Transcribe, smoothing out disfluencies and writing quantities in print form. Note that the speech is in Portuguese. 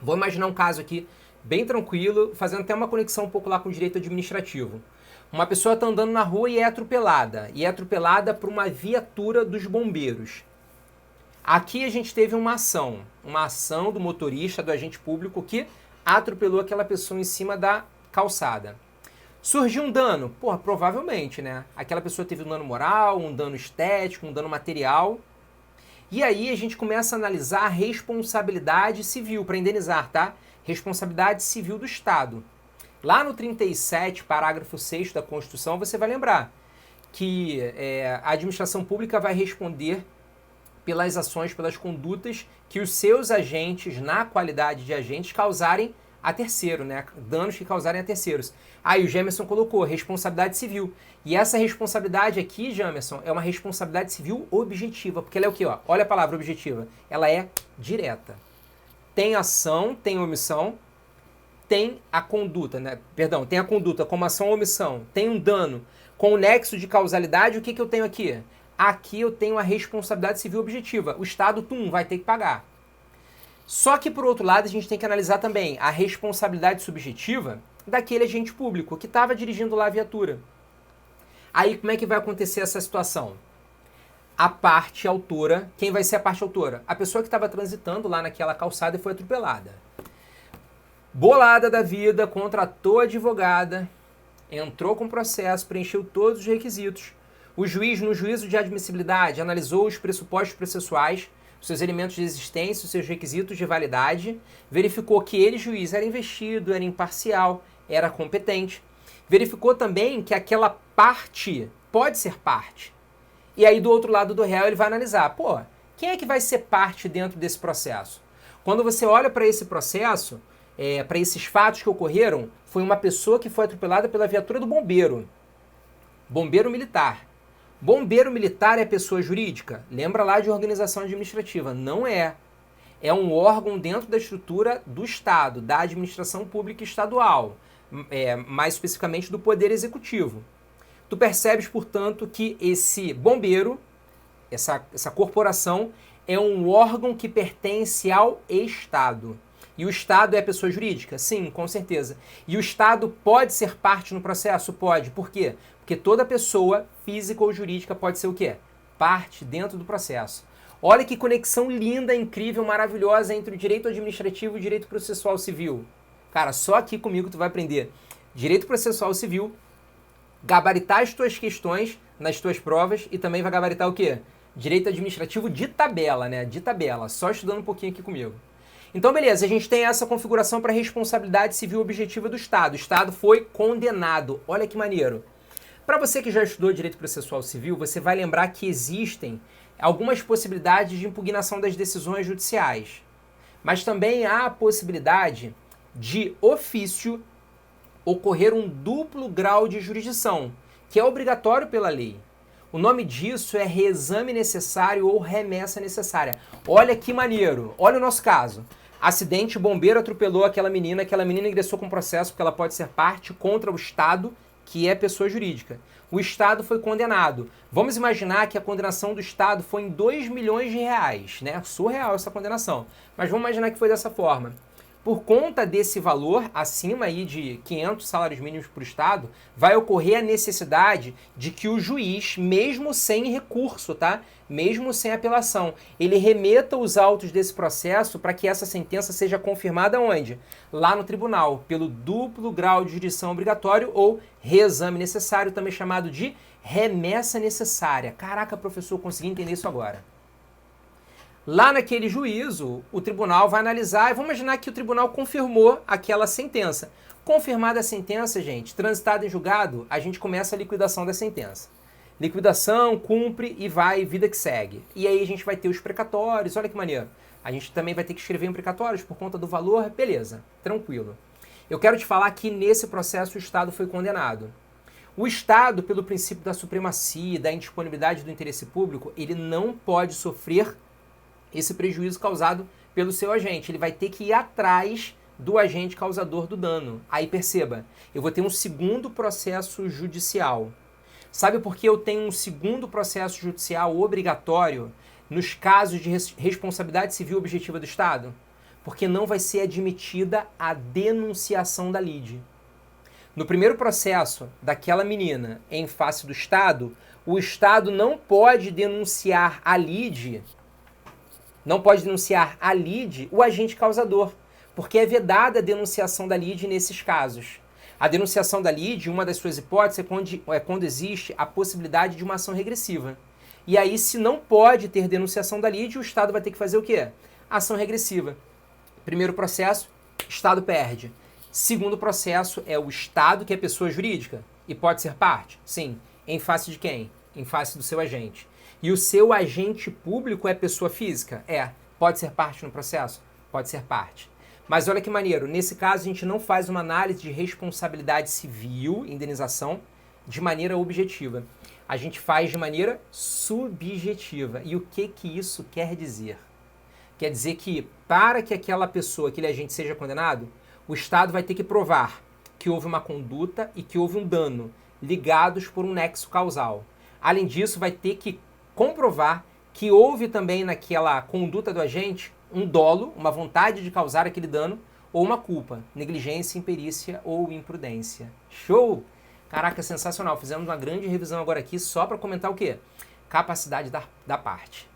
Vou imaginar um caso aqui bem tranquilo, fazendo até uma conexão um pouco lá com o direito administrativo. Uma pessoa está andando na rua e é atropelada por uma viatura dos bombeiros. Aqui a gente teve uma ação do motorista, do agente público que atropelou aquela pessoa em cima da calçada. Surgiu um dano? Porra, provavelmente, né? Aquela pessoa teve um dano moral, um dano estético, um dano material. E aí a gente começa a analisar a responsabilidade civil, para indenizar, tá? Responsabilidade civil do Estado. Lá no 37, parágrafo 6º da Constituição, você vai lembrar que a administração pública vai responder pelas ações, pelas condutas que os seus agentes, na qualidade de agentes, causarem a terceiro, né? Danos que causarem a terceiros. Aí o Jamerson colocou responsabilidade civil. E essa responsabilidade aqui, Jamerson, é uma responsabilidade civil objetiva, porque ela é o quê? Ó? Olha a palavra objetiva. Ela é direta. Tem ação, tem omissão, tem a conduta, né? Perdão, tem a conduta como ação ou omissão, tem um dano com o nexo de causalidade. O que eu tenho aqui? Aqui eu tenho a responsabilidade civil objetiva. O Estado, vai ter que pagar. Só que, por outro lado, a gente tem que analisar também a responsabilidade subjetiva daquele agente público que estava dirigindo lá a viatura. Aí, como é que vai acontecer essa situação? A parte autora, quem vai ser a parte autora? A pessoa que estava transitando lá naquela calçada e foi atropelada. Bolada da vida, contratou a advogada, entrou com o processo, preencheu todos os requisitos. O juiz, no juízo de admissibilidade, analisou os pressupostos processuais, seus elementos de existência, os seus requisitos de validade, verificou que ele, juiz, era investido, era imparcial, era competente. Verificou também que aquela parte pode ser parte. E aí, do outro lado do réu, ele vai analisar, quem é que vai ser parte dentro desse processo? Quando você olha para esse processo, para esses fatos que ocorreram, foi uma pessoa que foi atropelada pela viatura do bombeiro. Bombeiro militar. Bombeiro militar é pessoa jurídica? Lembra lá de organização administrativa. Não é. É um órgão dentro da estrutura do Estado, da administração pública estadual, mais especificamente do Poder Executivo. Tu percebes, portanto, que esse bombeiro, essa corporação, é um órgão que pertence ao Estado. E o Estado é pessoa jurídica? Sim, com certeza. E o Estado pode ser parte no processo? Pode. Por quê? Porque toda pessoa, física ou jurídica, pode ser o quê? Parte dentro do processo. Olha que conexão linda, incrível, maravilhosa entre o direito administrativo e o direito processual civil. Cara, só aqui comigo tu vai aprender direito processual civil, gabaritar as tuas questões nas tuas provas e também vai gabaritar o quê? Direito administrativo de tabela, né? De tabela, só estudando um pouquinho aqui comigo. Então, beleza, a gente tem essa configuração para responsabilidade civil objetiva do Estado. O Estado foi condenado. Olha que maneiro. Para você que já estudou direito processual civil, você vai lembrar que existem algumas possibilidades de impugnação das decisões judiciais. Mas também há a possibilidade de ofício ocorrer um duplo grau de jurisdição, que é obrigatório pela lei. O nome disso é reexame necessário ou remessa necessária. Olha que maneiro. Olha o nosso caso. Acidente, o bombeiro atropelou aquela menina ingressou com processo porque ela pode ser parte contra o Estado, que é pessoa jurídica. O Estado foi condenado. Vamos imaginar que a condenação do Estado foi em 2 milhões de reais, né? Surreal essa condenação. Mas vamos imaginar que foi dessa forma. Por conta desse valor, acima aí de 500 salários mínimos para o Estado, vai ocorrer a necessidade de que o juiz, mesmo sem recurso, tá? Mesmo sem apelação, ele remeta os autos desse processo para que essa sentença seja confirmada onde? Lá no tribunal, pelo duplo grau de jurisdição obrigatório ou reexame necessário, também chamado de remessa necessária. Caraca, professor, consegui entender isso agora. Lá naquele juízo, o tribunal vai analisar e vamos imaginar que o tribunal confirmou aquela sentença. Confirmada a sentença, gente, transitada em julgado, a gente começa a liquidação da sentença. Liquidação, cumpre e vai, vida que segue. E aí a gente vai ter os precatórios, olha que maneiro. A gente também vai ter que escrever em precatórios por conta do valor, beleza, tranquilo. Eu quero te falar que nesse processo o Estado foi condenado. O Estado, pelo princípio da supremacia, da indisponibilidade do interesse público, ele não pode sofrer esse prejuízo causado pelo seu agente. Ele vai ter que ir atrás do agente causador do dano. Aí perceba, eu vou ter um segundo processo judicial. Sabe por que eu tenho um segundo processo judicial obrigatório nos casos de responsabilidade civil objetiva do Estado? Porque não vai ser admitida a denunciação da lide. No primeiro processo daquela menina em face do Estado, o Estado não pode denunciar a lide, o agente causador, porque é vedada a denunciação da lide nesses casos. A denunciação da lide, uma das suas hipóteses é quando existe a possibilidade de uma ação regressiva. E aí, se não pode ter denunciação da lide, o Estado vai ter que fazer o quê? Ação regressiva. Primeiro processo, Estado perde. Segundo processo é o Estado, que é pessoa jurídica, e pode ser parte? Sim. Em face de quem? Em face do seu agente. E o seu agente público é pessoa física? É. Pode ser parte no processo? Pode ser parte. Mas olha que maneiro, nesse caso a gente não faz uma análise de responsabilidade civil, indenização, de maneira objetiva. A gente faz de maneira subjetiva. E o que isso quer dizer? Quer dizer que para que aquela pessoa, aquele agente seja condenado, o Estado vai ter que provar que houve uma conduta e que houve um dano ligados por um nexo causal. Além disso, vai ter que comprovar que houve também naquela conduta do agente um dolo, uma vontade de causar aquele dano, ou uma culpa, negligência, imperícia ou imprudência. Show! Caraca, sensacional. Fizemos uma grande revisão agora aqui só para comentar o quê? Capacidade da parte.